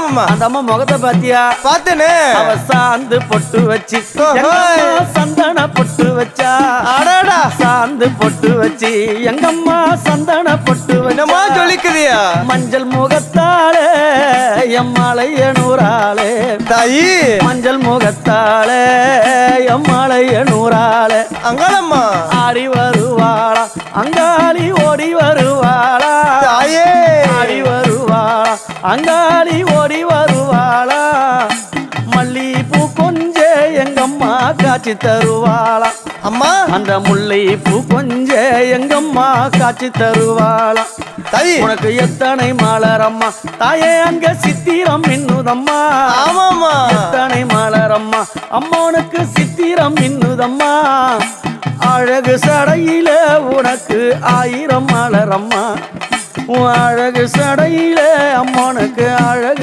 ஆமாமா. அந்த அம்மா முகத்தை பாத்தியா? பார்த்தேனே. அவ சாந்து பொட்டு வச்சு சந்தன பொட்டு வச்சா. அடடா. சாந்து பொட்டு வச்சு எங்கம்மா சந்தன பொட்டு என்னமா சொல்லிக்குதியா? மஞ்சள் முகத்தாளே எம்மாளைய நூறாளே தாயி. மஞ்சள் முகத்தாளே எம்மாளைய நூறாளே அங்காளம்மா ஆடி வருவாளா அங்காளி ஓடி வருவாளா. தாயே. ஆடி வருவாளா அங்காளி ஓடி வருவாளா. மல்லிப்பூ கொஞ்ச எங்கம்மா காட்சி தருவாளா. அம்மா அந்த முல்லை பூ கொஞ்ச எங்கம்மா காட்சி தருவாளா. தாயி. உனக்கு எத்தனை மலரம்மா தாயே அங்க சித்திரம் மின்னுதம்மா. ஆமாமா. எத்தனை மலரம்மா அம்மா உனக்கு சித்திரம் மின்னுதம்மா. அழகு சடையில உனக்கு 1000 மலரம்மா. உன் அழகு சடையில அம்மானுக்கு அழகு